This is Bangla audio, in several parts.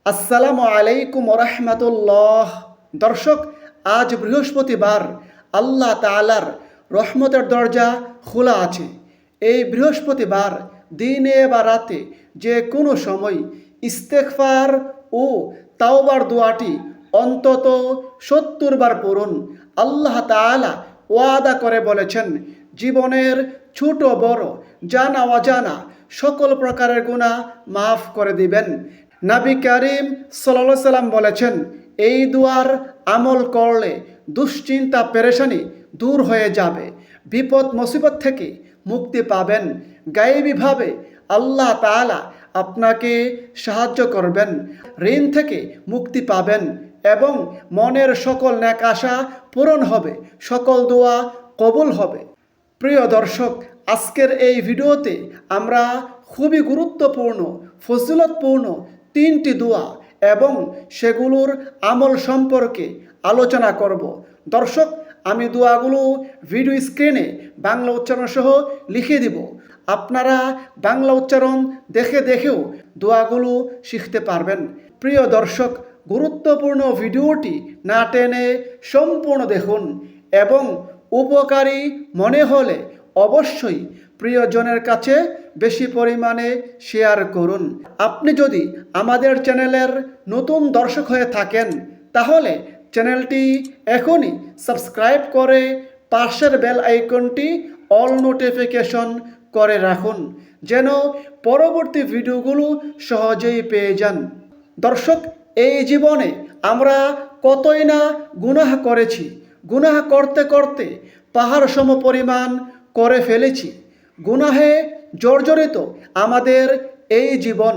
আসসালামু আলাইকুম রহমতুল্লাহ। দর্শক, আজ বৃহস্পতিবার। আল্লাহ তাআলার রহমতের দরজা খোলা আছে। এই বৃহস্পতিবার দিনে বা রাতে যে কোনো সময় ইস্তেগফার ও তাওবার দোয়াটি অন্তত ৭০ বার পড়ুন। আল্লাহ তাআলা ওয়াদা করে বলেছেন, জীবনের ছোট বড় জানা অজানা সকল প্রকারের গুনাহ মাফ করে দিবেন। নবী করিম সাল্লাল্লাহু আলাইহি সাল্লাম বলেছেন, এই দুয়ার আমল করলে দুশ্চিন্তা পেরেশানি দূর হয়ে যাবে, বিপদ মুসিবত থেকে মুক্তি পাবেন, গায়েবীভাবে আল্লাহ তাআলা আপনাকে সাহায্য করবেন, ঋণ থেকে মুক্তি পাবেন এবং মনের সকল নেক আশা পূরণ হবে, সকল দোয়া কবুল হবে। প্রিয় দর্শক, আজকের এই ভিডিওতে আমরা খুবই গুরুত্বপূর্ণ ফজিলতপূর্ণ 3টি দোয়া এবং সেগুলোর আমল সম্পর্কে আলোচনা করব। দর্শক, আমি দোয়াগুলো ভিডিও স্ক্রিনে বাংলা উচ্চারণ সহ লিখে দিব। আপনারা বাংলা উচ্চারণ দেখে দেখেও দোয়াগুলো শিখতে পারবেন। প্রিয় দর্শক, গুরুত্বপূর্ণ ভিডিওটি না টেনে সম্পূর্ণ দেখুন এবং উপকারী মনে হলে অবশ্যই প্রিয়জনের কাছে বেশি পরিমাণে শেয়ার করুন। আপনি যদি আমাদের চ্যানেলের নতুন দর্শক হয়ে থাকেন তাহলে চ্যানেলটি এখনই সাবস্ক্রাইব করে পাশের বেল আইকনটি অল নোটিফিকেশন করে রাখুন, যেন পরবর্তী ভিডিওগুলো সহজেই পেয়ে যান। দর্শক, এই জীবনে আমরা কতই না গুনাহ করেছি, গুনাহ করতে করতে পাহাড় সম পরিমাণ করে ফেলেছি। গুনাহে জর্জরিত আমাদের এই জীবন।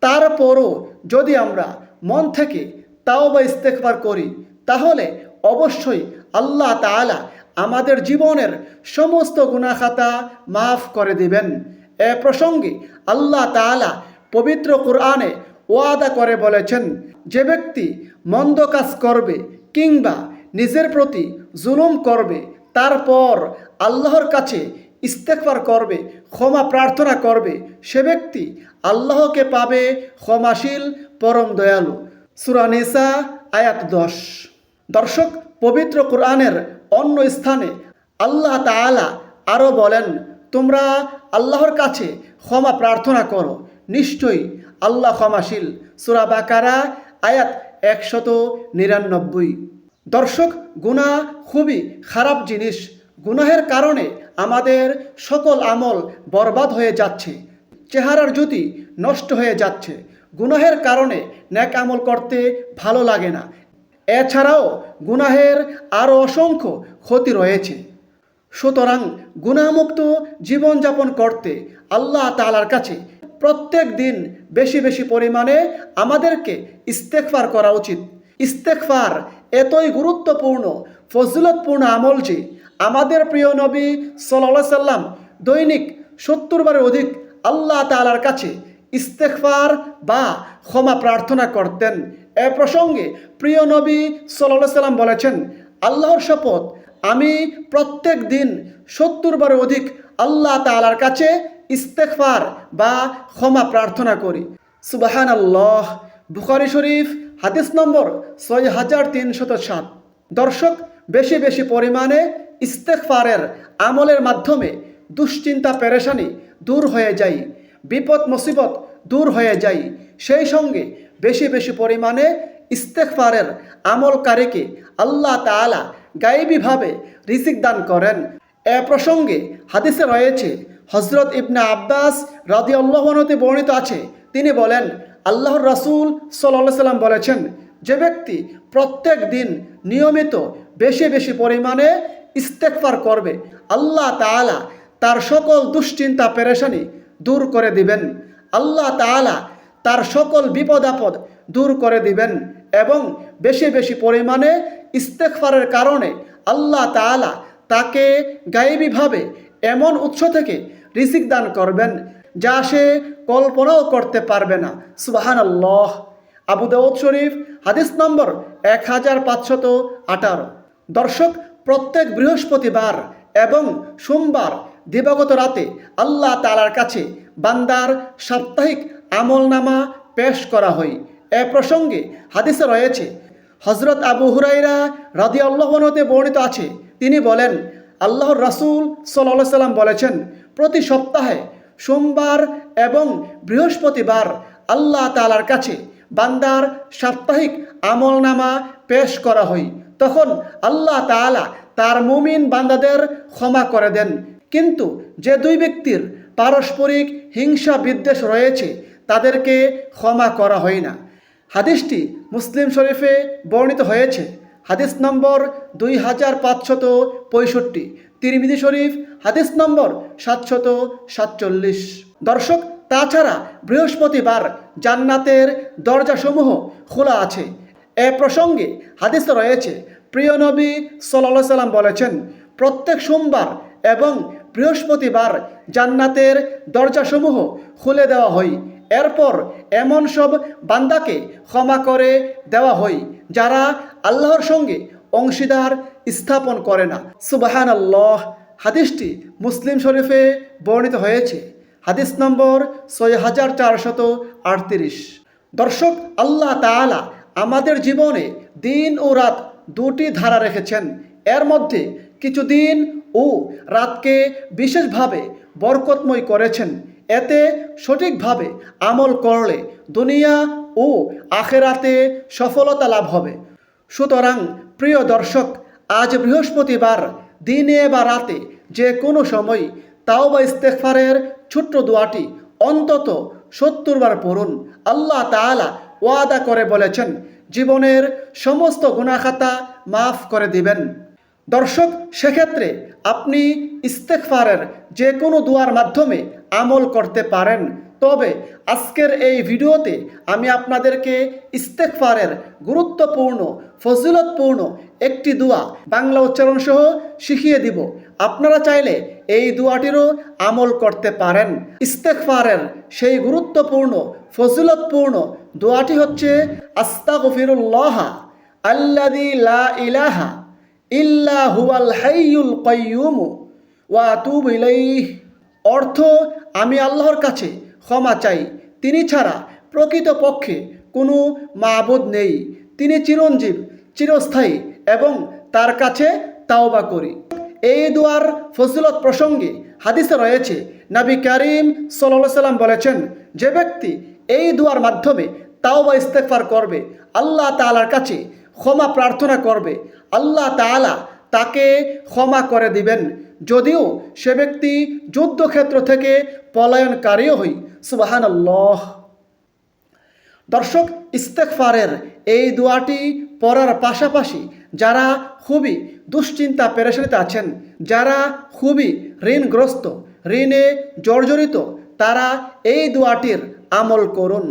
তারপরও যদি আমরা মন থেকে তাওবা ইস্তেগফার করি তাহলে অবশ্যই আল্লাহ তাআলা আমাদের জীবনের সমস্ত গুনাহ খাতা মাফ করে দিবেন। এ প্রসঙ্গে আল্লাহ তাআলা পবিত্র কোরআনে ওয়াদা করে বলেছেন, যে ব্যক্তি মন্দ কাজ করবে কিংবা নিজের প্রতি জুলুম করবে, তারপর আল্লাহর কাছে ইস্তেগফার করবে, ক্ষমা প্রার্থনা করবে, সে ব্যক্তি আল্লাহকে পাবে ক্ষমাশীল পরম দয়ালু। সূরা নিসা আয়াত 10। দর্শক, পবিত্র কোরআনের অন্য স্থানে আল্লাহ তাআলা আরও বলেন, তোমরা আল্লাহর কাছে ক্ষমা প্রার্থনা করো, নিশ্চয়ই আল্লাহ ক্ষমাশীল। সূরা বাকারা আয়াত 199। দর্শক, গুনাহ খুবই খারাপ জিনিস। গুনাহের কারণে আমাদের সকল আমল বরবাদ হয়ে যাচ্ছে, চেহারার জ্যোতি নষ্ট হয়ে যাচ্ছে। গুনাহের কারণে নেক আমল করতে ভালো লাগে না। এছাড়াও গুনাহের আরও অসংখ্য ক্ষতি রয়েছে। সুতরাং গুনাহমুক্ত জীবনযাপন করতে আল্লাহ তাআলার কাছে প্রত্যেক দিন বেশি বেশি পরিমাণে আমাদেরকে ইস্তেগফার করা উচিত। ইস্তেগফার এতই গুরুত্বপূর্ণ ফজিলতপূর্ণ আমল যে আমাদের প্রিয় নবী সাল্লাল্লাহু আলাইহি সাল্লাম দৈনিক ৭০ বারের অধিক আল্লাহ তাআলার কাছে ইস্তেগফার বা ক্ষমা প্রার্থনা করতেন। এ প্রসঙ্গে প্রিয় নবী সাল্লাল্লাহু আলাইহি সাল্লাম বলেছেন, আল্লাহর শপথ, আমি প্রত্যেক দিন ৭০ বারের অধিক আল্লাহ তাআলার কাছে ইস্তেগফার বা ক্ষমা প্রার্থনা করি। সুবহানাল্লাহ। বুখারী শরীফ হাদিস নম্বর ৬৩০৭। দর্শক, বেশি বেশি পরিমাণে ইস্তেগফারের আমলের মাধ্যমে দুশ্চিন্তা পেরেশানি দূর হয়ে যায়, বিপদ মুসিবত দূর হয়ে যায়। সেই সঙ্গে বেশি বেশি পরিমাণে ইস্তেগফারের আমলকারীকে আল্লাহ তাআলা গায়েবীভাবে রিজিক দান করেন। এ প্রসঙ্গে হাদিসে রয়েছে, হযরত ইবনে আব্বাস রাদিয়াল্লাহু আনহু হতে বর্ণিত আছে, তিনি বলেন, আল্লাহর রাসূল সাল্লাল্লাহু আলাইহি সাল্লাম বলেছেন, যে ব্যক্তি প্রত্যেক দিন নিয়মিত বেশি বেশি পরিমাণে ইস্তেগফার করবে, আল্লাহ তাআলা তার সকল দুশ্চিন্তা পেরেশানি দূর করে দিবেন। আল্লাহ তাআলা তার সকল বিপদ আপদ দূর করে দিবেন এবং বেশি বেশি পরিমাণে ইস্তেগফারের কারণে আল্লাহ তাআলা তাকে গায়েবীভাবে এমন উৎস থেকে রিজিক দান করবেন যা সে কল্পনাও করতে পারবে না। সুবহানাল্লাহ। আবু দাউদ শরীফ হাদিস নম্বর 1518। দর্শক, প্রত্যেক বৃহস্পতিবার এবং সোমবার দিবাগত রাতে আল্লাহ তাআলার কাছে বান্দার সাপ্তাহিক আমলনামা পেশ করা হয় এ প্রসঙ্গে হাদিসে রয়েছে, হজরত আবু হুরাইরা রাদিয়াল্লাহু আনহু হতে বর্ণিত আছে, তিনি বলেন, আল্লাহর রাসূল সাল্লাল্লাহু আলাইহি সাল্লাম বলেছেন, প্রতি সপ্তাহে সোমবার এবং বৃহস্পতিবার আল্লাহ তাআলার কাছে বান্দার সাপ্তাহিক আমলনামা পেশ করা হয়। তখন আল্লাহ তাআলা তার মুমিন বান্দাদের ক্ষমা করে দেন। কিন্তু যে দুই ব্যক্তির পারস্পরিক হিংসা বিদ্বেষ রয়েছে তাদেরকে ক্ষমা করা হয় না। হাদিসটি মুসলিম শরীফে বর্ণিত হয়েছে, হাদিস নম্বর 2565, তিরমিজি শরীফ হাদিস নম্বর 747। দর্শক, তাছাড়া বৃহস্পতিবার জান্নাতের দরজাসমূহ খোলা আছে। এ প্রসঙ্গে হাদিস রয়েছে, প্রিয় নবী সাল্লাল্লাহু আলাইহি সাল্লাম বলেছেন, প্রত্যেক সোমবার এবং বৃহস্পতিবার জান্নাতের দরজাসমূহ খুলে দেওয়া হয়। এরপর এমন সব বান্দাকে ক্ষমা করে দেওয়া হয় যারা আল্লাহর সঙ্গে অংশীদার স্থাপন করে না। সুবহানাল্লাহ। হাদিসটি মুসলিম শরীফে বর্ণিত হয়েছে, হাদিস নম্বর 6438। দর্শক, আল্লাহ তাআলা আমাদের জীবনে দিন ও রাত দুটি ধারা রেখেছেন। এর মধ্যে কিছু দিন ও রাতকে বিশেষভাবে বরকতময় করেছেন। এতে সঠিকভাবে আমল করলে দুনিয়া ও আখিরাতে সফলতা লাভ হবে। সুতরাং প্রিয় দর্শক, আজ বৃহস্পতিবার দিনে বা রাতে যে কোনো সময় তাওবা ইস্তেগফারের ছোট্ট দোয়াটি অন্তত 70 বার পড়ুন। আল্লাহ তাআলা ওয়াদা করে বলেছেন, জীবনের সমস্ত গুনাহ খাতা মাফ করে দিবেন। দর্শক, সেক্ষেত্রে আপনি ইস্তেগফারের যে কোনো দোয়ার মাধ্যমে আমল করতে পারেন। তবে আজকের এই ভিডিওতে আমি আপনাদেরকে ইস্তেগফারের গুরুত্বপূর্ণ ফজিলতপূর্ণ একটি দোয়া বাংলা উচ্চারণ সহ শিখিয়ে দিব। আপনারা চাইলে এই দোয়াটিরও আমল করতে পারেন। ইস্তেগফারের সেই গুরুত্বপূর্ণ ফজিলতপূর্ণ দোয়াটি হচ্ছে, আস্তাগফিরুল্লাহ আল্লাযী লা ইলাহা ইল্লা হুয়াল হাইয়ুল কাইয়্যুম ওয়া আতুবু ইলাইহি। অর্থ, আমি আল্লাহর কাছে ক্ষমা চাই, তিনি ছাড়া প্রকৃতপক্ষে কোনো মাবুদ নেই, তিনি চিরঞ্জীব, চিরস্থায়ী এবং তার কাছে তাওবা করি। এই দোয়ার ফজিলত প্রসঙ্গে হাদিসে রয়েছে, নবী করিম সাল্লাল্লাহু আলাইহি সাল্লাম বলেছেন, যে ব্যক্তি এই দোয়ার মাধ্যমে তাওবা ইস্তেগফার করবে, আল্লাহ তাআলার কাছে ক্ষমা প্রার্থনা করবে, আল্লাহ তাআলা তাকে ক্ষমা করে দিবেন, যদিও সে ব্যক্তি যুদ্ধক্ষেত্র থেকে পলায়নকারীও হয়। সুবহানাল্লাহ। দর্শক, ইস্তেগফারের এই দোয়াটি পড়ার পাশাপাশি যারা খুবই দুশ্চিন্তা পেরেশানিতে আছেন, যারা খুবই ঋণগ্রস্ত, ঋণে জর্জরিত, তারা এই দোয়াটির আমল করুন।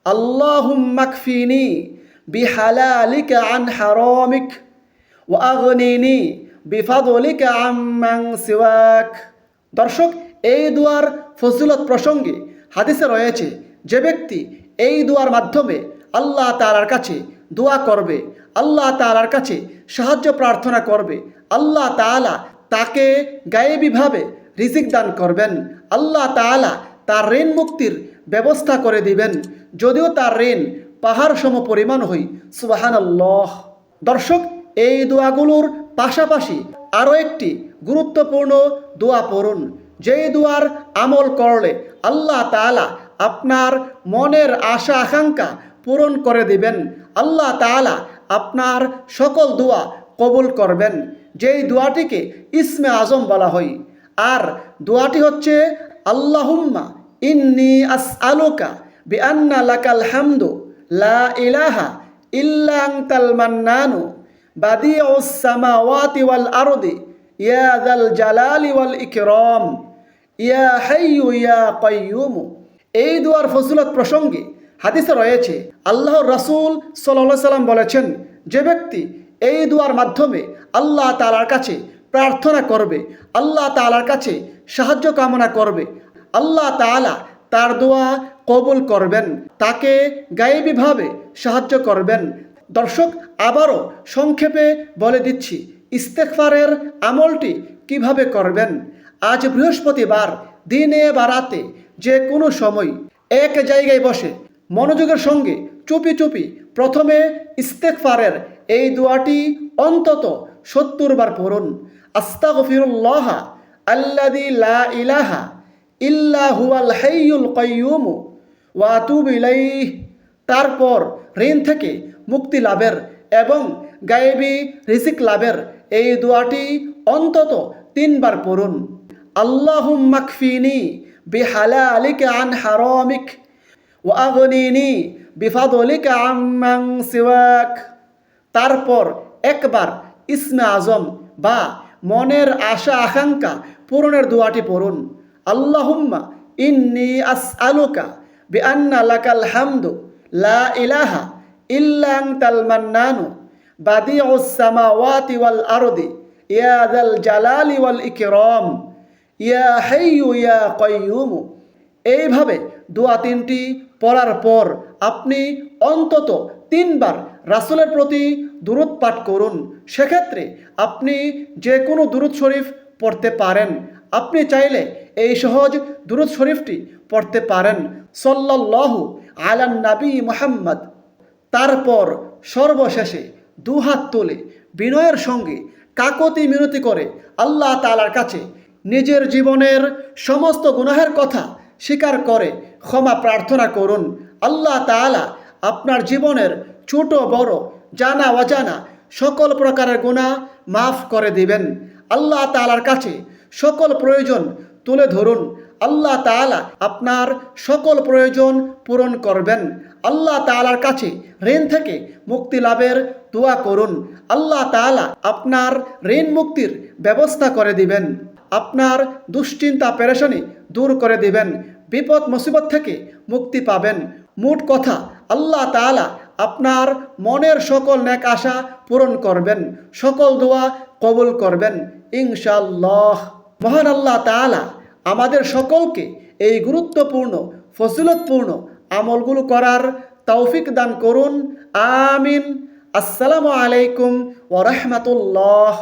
আল্লাহুম্মা কফিনি বিহালালিকা আন হারামিক ওয়া আগনিনি বিফাদলিকা আম্মান সিওয়াক। দর্শক, এই দোয়ার ফজিলত প্রসঙ্গে হাদিসে রয়েছে, যে ব্যক্তি এই দোয়ার মাধ্যমে আল্লাহ তাআলার কাছে দোয়া করবে, আল্লাহ তাআলার কাছে সাহায্য প্রার্থনা করবে, আল্লাহ তাআলা তাকে গায়েবীভাবে রিজিক দান করবেন। আল্লাহ তাআলা তার ঋণ মুক্তির ব্যবস্থা করে দিবেন, যদিও তার ঋণ পাহাড় সম পরিমাণ হয়। সুবহানাল্লাহ। দর্শক, এই দোয়াগুলোর পাশাপাশি আরও একটি গুরুত্বপূর্ণ দোয়া পড়ুন, যেই দোয়ার আমল করলে আল্লাহ তাআলা আপনার মনের আশা আকাঙ্ক্ষা পূরণ করে দিবেন, আল্লাহ তাআলা আপনার সকল দোয়া কবুল করবেন। যেই দোয়াটিকে ইসমে আজম বলা হয়। আর দোয়াটি হচ্ছে, আল্লাহুম্মা ইন্নী আসআলুকা বিআন্না লাকাল হামদু লা ইলাহা ইল্লা আনতাল মান্নানু বাদিউস সামাওয়াতি ওয়াল আরদি ইয়া যাল জালালি ওয়াল ইকরাম ইয়া হাইয়্যু ইয়া কাইয়্যুম। এই দোয়ার ফজিলত প্রসঙ্গে হাদিসে রয়েছে, আল্লাহর রাসূল সাল্লাল্লাহু আলাইহি সাল্লাম বলেছেন, যে ব্যক্তি এই দোয়ার মাধ্যমে আল্লাহ তাআলার কাছে প্রার্থনা করবে, আল্লাহ তাআলার কাছে সাহায্য কামনা করবে, আল্লাহ তাআলা তার দোয়া কবুল করবেন, তাকে গায়েবীভাবে সাহায্য করবেন। দর্শক, আবারও সংক্ষেপে বলে দিচ্ছি ইস্তেগফারের আমলটি কিভাবে করবেন। আজ বৃহস্পতিবার দিনে বা রাতে যে কোনো সময় এক জায়গায় বসে মনোযোগের সঙ্গে চুপি চুপি প্রথমে ইস্তেগফারের এই দোয়াটি অন্তত 70 বার পড়ুন। আস্তাগফিরুল্লাহ আল্লাযী লা ইলাহা ইল্লা হুয়াল হাইয়ুল কাইয়্যুম ওয়া আতুবু ইলাইহি। তারপর ঋণ থেকে মুক্তি লাভের এবং গায়েবী রিজিক লাভের এই দোয়াটি অন্তত 3 বার পড়ুন। আল্লাহুম্মা কফিনি বিহালালিকা আন হারামিক ওয়া আগনিনি বিফাদলিকা আম্মান সিওয়াক। তারপর একবার ইসমে আজম বা মনের আশা আকাঙ্ক্ষা পূরণের দোয়াটি পড়ুন। আল্লাহুম্মা ইন্নী আসআলুকা বিআন্না লাকাল হামদু লা ইলাহা ইল্লা আনতাল মান্নানু বাদিউস সামাওয়াতি ওয়াল আরদি ইয়া যাল জালালি ওয়াল ইকরাম ইয়া হাইয়্যু ইয়া কাইয়্যুম। এইভাবে দোয়া 3টি পড়ার পর আপনি অন্তত 3 বার রাসূলের প্রতি দুরূদ পাঠ করুন। সেক্ষেত্রে আপনি যে কোনো দুরূদ শরীফ পড়তে পারেন। আপনি চাইলে এই সহজ দুরূদ শরীফটি পড়তে পারেন, সাল্লাল্লাহু আলান নবী মুহাম্মদ। তারপর সর্বশেষে দুহাত তুলে বিনয়ের সঙ্গে কাকতি মিনতি করে আল্লাহ তাআলার কাছে নিজের জীবনের সমস্ত গুনাহের কথা স্বীকার করে ক্ষমা প্রার্থনা করুন। আল্লাহ তাআলা আপনার জীবনের ছোট বড় জানা অজানা সকল প্রকারের গুনাহ মাফ করে দিবেন। আল্লাহ তাআলার কাছে সকল প্রয়োজন তুলে ধরুন। আল্লাহ তাআলা আপনার সকল প্রয়োজন পূরণ করবেন। আল্লাহ তাআলার কাছে ঋণ থেকে মুক্তি লাভের দোয়া করুন। আল্লাহ তাআলা আপনার ঋণ মুক্তির ব্যবস্থা করে দিবেন। আপনার দুশ্চিন্তা পেরেশানি দূর করে দিবেন। বিপদ মুসিবত থেকে মুক্তি পাবেন। মোট কথা, আল্লাহ তাআলা আপনার মনের সকল নেক আশা পূরণ করবেন, সকল দোয়া কবুল করবেন ইনশাআল্লাহ। মহান আল্লাহ তাআলা আমাদের সকলকে এই গুরুত্বপূর্ণ ফজিলতপূর্ণ আমলগুলো করার তৌফিক দান করুন। আমিন। আসসালামু আলাইকুম ওয়া রাহমাতুল্লাহ।